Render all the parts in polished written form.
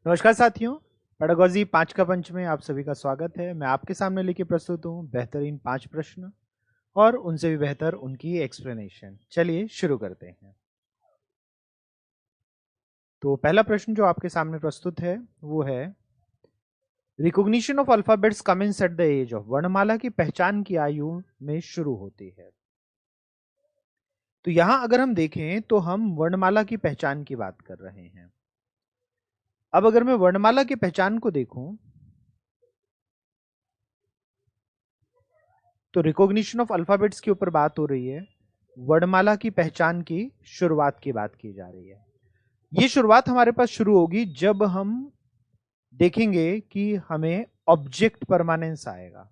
नमस्कार साथियों, पेडागॉजी 5 का पंच में आप सभी का स्वागत है। मैं आपके सामने लेके प्रस्तुत हूँ बेहतरीन 5 प्रश्न और उनसे भी बेहतर उनकी एक्सप्लेनेशन। चलिए शुरू करते हैं। तो पहला प्रश्न जो आपके सामने प्रस्तुत है वो है, recognition of alphabets commences at the age of. वर्णमाला की पहचान की आयु में शुरू होती है। तो यहां अगर हम देखें तो हम वर्णमाला की पहचान की बात कर रहे हैं। अब अगर मैं वर्णमाला की पहचान को देखूं तो रिकॉग्निशन ऑफ अल्फाबेट्स के ऊपर बात हो रही है। वर्णमाला की पहचान की शुरुआत की बात की जा रही है। ये शुरुआत हमारे पास शुरू होगी जब हम देखेंगे कि हमें ऑब्जेक्ट परमानेंस आएगा।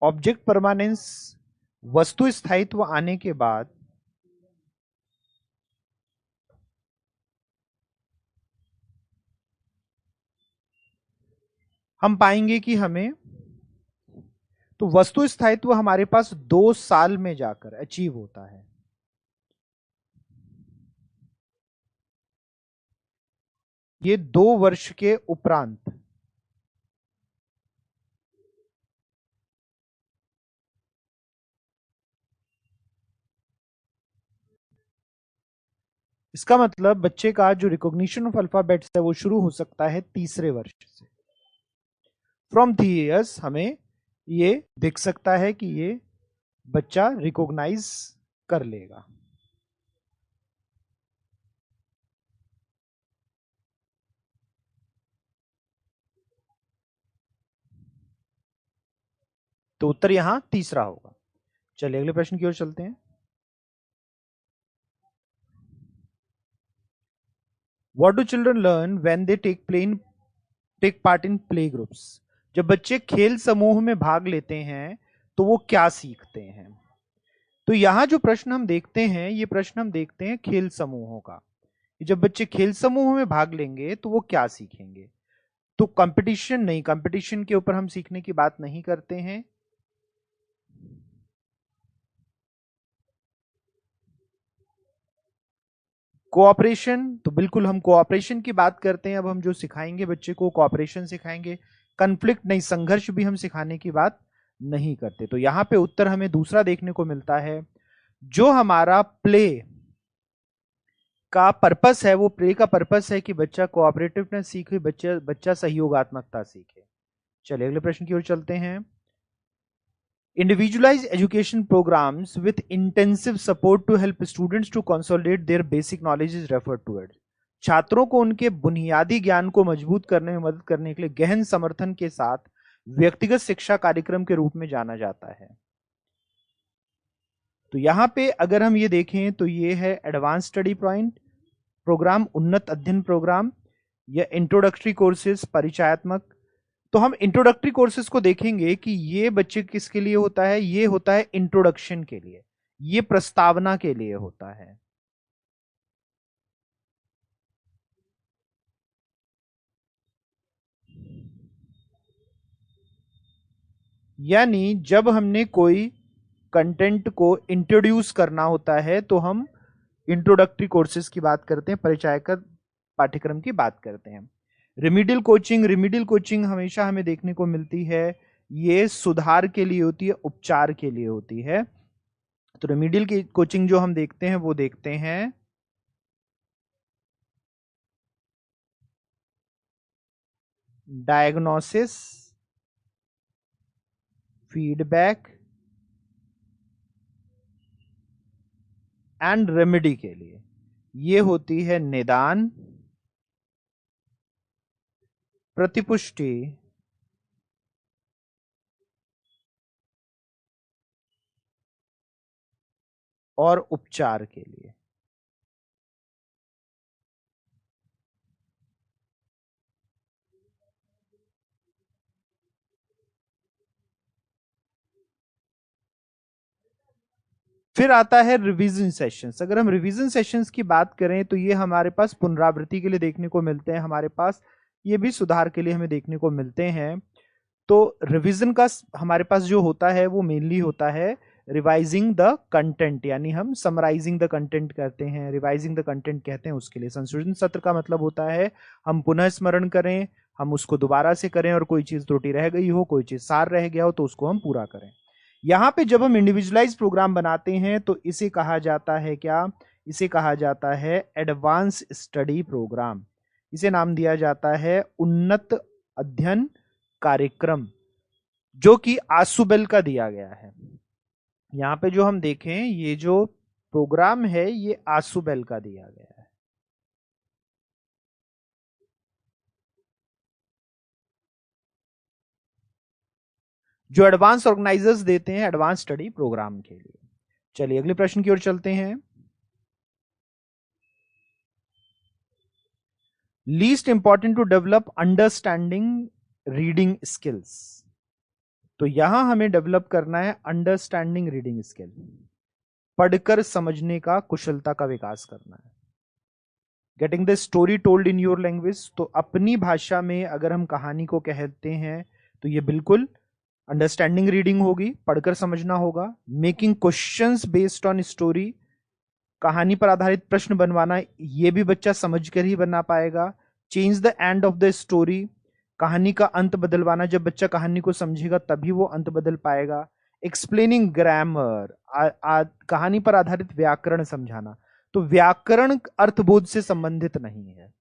ऑब्जेक्ट परमानेंस वस्तु स्थायित्व आने के बाद हम पाएंगे कि हमें तो वस्तु स्थायित्व हमारे पास 2 साल में जाकर अचीव होता है। ये 2 वर्ष के उपरांत इसका मतलब बच्चे का जो रिकॉग्निशन ऑफ अल्फाबेट्स है वो शुरू हो सकता है तीसरे वर्ष से। फ्रॉम 3 इयर्स हमें ये दिख सकता है कि ये बच्चा रिकॉग्नाइज कर लेगा। तो उत्तर यहां तीसरा होगा। चलिए अगले प्रश्न की ओर चलते हैं। What do children learn when they take part in play groups? जब बच्चे खेल समूह में भाग लेते हैं तो वो क्या सीखते हैं? तो यहां जो प्रश्न हम देखते हैं, ये प्रश्न हम देखते हैं खेल समूहों का। जब बच्चे खेल समूह में भाग लेंगे तो वो क्या सीखेंगे? तो कंपटीशन नहीं, कंपटीशन के ऊपर हम सीखने की बात नहीं करते हैं। कोऑपरेशन, तो बिल्कुल हम कोऑपरेशन की बात करते हैं। अब हम जो सिखाएंगे बच्चे को कोऑपरेशन सिखाएंगे। कन्फ्लिक्ट नहीं, संघर्ष भी हम सिखाने की बात नहीं करते। तो यहां पे उत्तर हमें दूसरा देखने को मिलता है। जो हमारा प्ले का पर्पस है, वो प्ले का पर्पस है कि बच्चा कोऑपरेटिवनेस सीखे, बच्चा सहयोगात्मकता सीखे। चलिए अगले प्रश्न की ओर चलते हैं। Individualized education programs with intensive support to help students to consolidate their basic knowledge is referred to it. छात्रों को उनके बुनियादी ज्ञान को मजबूत करने में मदद करने के लिए गहन समर्थन के साथ व्यक्तिगत शिक्षा कार्यक्रम के रूप में जाना जाता है। तो यहां पे अगर हम ये देखें तो ये है एडवांस स्टडी पॉइंट प्रोग्राम, उन्नत अध्ययन प्रोग्राम, या इंट्रोडक्टरी कोर्सेज परिचयात्मक। तो हम इंट्रोडक्टरी कोर्सेज को देखेंगे कि ये बच्चे किसके लिए होता है। ये होता है इंट्रोडक्शन के लिए, ये प्रस्तावना के लिए होता है। यानी जब हमने कोई कंटेंट को इंट्रोड्यूस करना होता है तो हम इंट्रोडक्टरी कोर्सेज की बात करते हैं, परिचयात्मक पाठ्यक्रम की बात करते हैं। रिमीडियल कोचिंग, रिमीडियल कोचिंग हमेशा हमें देखने को मिलती है, ये सुधार के लिए होती है, उपचार के लिए होती है। तो रिमीडियल की कोचिंग जो हम देखते हैं वो देखते हैं डायग्नोसिस, फीडबैक एंड रेमेडी के लिए। ये होती है निदान, प्रतिपुष्टि और उपचार के लिए। फिर आता है रिवीजन सेशंस। अगर हम रिवीजन सेशंस की बात करें तो ये हमारे पास पुनरावृत्ति के लिए देखने को मिलते हैं, हमारे पास ये भी सुधार के लिए हमें देखने को मिलते हैं। तो रिवीजन का हमारे पास जो होता है वो मेनली होता है रिवाइजिंग द कंटेंट, यानी हम समराइजिंग द कंटेंट करते हैं, रिवाइजिंग द कंटेंट कहते हैं उसके लिए। संशोधन सत्र का मतलब होता है हम पुनः स्मरण करें, हम उसको दोबारा से करें, और कोई चीज त्रुटि रह गई हो, कोई चीज सार रह गया हो तो उसको हम पूरा करें। यहाँ पे जब हम इंडिविजुअलाइज प्रोग्राम बनाते हैं तो इसे कहा जाता है क्या? इसे कहा जाता है एडवांस स्टडी प्रोग्राम। इसे नाम दिया जाता है उन्नत अध्ययन कार्यक्रम, जो कि आसुबेल का दिया गया है। यहाँ पे जो हम देखें, ये जो प्रोग्राम है ये आसुबेल का दिया गया है। जो एडवांस ऑर्गेनाइजर्स देते हैं एडवांस स्टडी प्रोग्राम के लिए। चलिए अगले प्रश्न की ओर चलते हैं। Least important to develop understanding reading skills. तो यहां हमें डेवलप करना है अंडरस्टैंडिंग रीडिंग स्किल, पढ़कर समझने का कुशलता का विकास करना है। Getting the story told in your language, तो अपनी भाषा में अगर हम कहानी को कहते हैं तो ये बिल्कुल अंडरस्टैंडिंग रीडिंग होगी, पढ़कर समझना होगा। Making questions based on story, कहानी पर आधारित प्रश्न बनवाना, ये भी बच्चा समझकर ही बना पाएगा। Change the end of the story, कहानी का अंत बदलवाना, जब बच्चा कहानी को समझेगा तभी वो अंत बदल पाएगा। एक्सप्लेनिंग ग्रामर, कहानी पर आधारित व्याकरण समझाना। तो व्याकरण अर्थबोध से संबंधित नहीं है,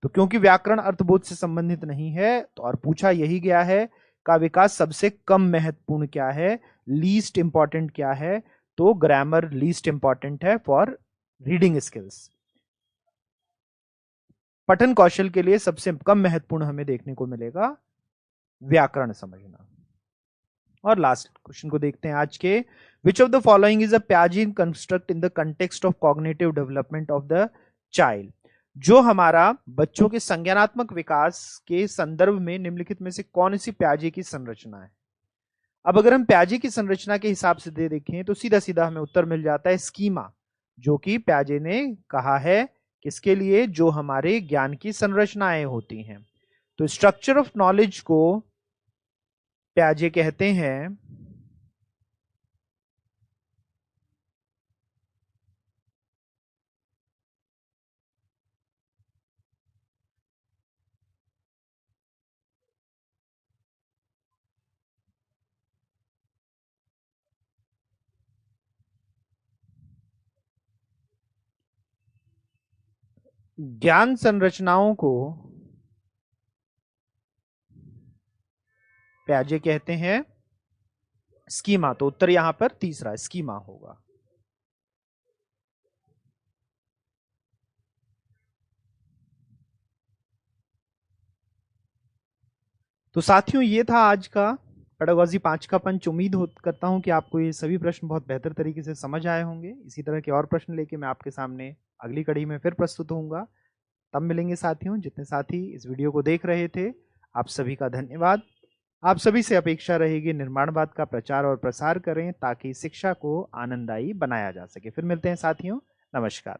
तो क्योंकि व्याकरण अर्थबोध से संबंधित नहीं है तो और पूछा यही गया है का विकास सबसे कम महत्वपूर्ण क्या है, लीस्ट इंपॉर्टेंट क्या है, तो ग्रामर लीस्ट इंपॉर्टेंट है फॉर रीडिंग स्किल्स। पठन कौशल के लिए सबसे कम महत्वपूर्ण हमें देखने को मिलेगा व्याकरण समझना। और लास्ट क्वेश्चन को देखते हैं आज के। Which of the following is a Piagetian construct in the context of cognitive development of the child. जो हमारा बच्चों के संज्ञानात्मक विकास के संदर्भ में निम्नलिखित में से कौन सी प्याजे की संरचना है? अब अगर हम प्याजे की संरचना के हिसाब से देखें तो सीधा सीधा हमें उत्तर मिल जाता है स्कीमा, जो कि प्याजे ने कहा है किसके लिए, जो हमारे ज्ञान की संरचनाएं होती हैं। तो स्ट्रक्चर ऑफ नॉलेज को प्याजे कहते हैं ज्ञान संरचनाओं को प्याजे कहते हैं स्कीमा। तो उत्तर यहां पर तीसरा स्कीमा होगा। तो साथियों ये था आज का पेडागोजी 5 का पंच। उम्मीद करता हूं कि आपको ये सभी प्रश्न बहुत बेहतर तरीके से समझ आए होंगे। इसी तरह के और प्रश्न लेके मैं आपके सामने अगली कड़ी में फिर प्रस्तुत होऊंगा। तब मिलेंगे साथियों। जितने साथी इस वीडियो को देख रहे थे आप सभी का धन्यवाद। आप सभी से अपेक्षा रहेगी निर्माणवाद का प्रचार और प्रसार करें ताकि शिक्षा को आनंददायी बनाया जा सके। फिर मिलते हैं साथियों, नमस्कार।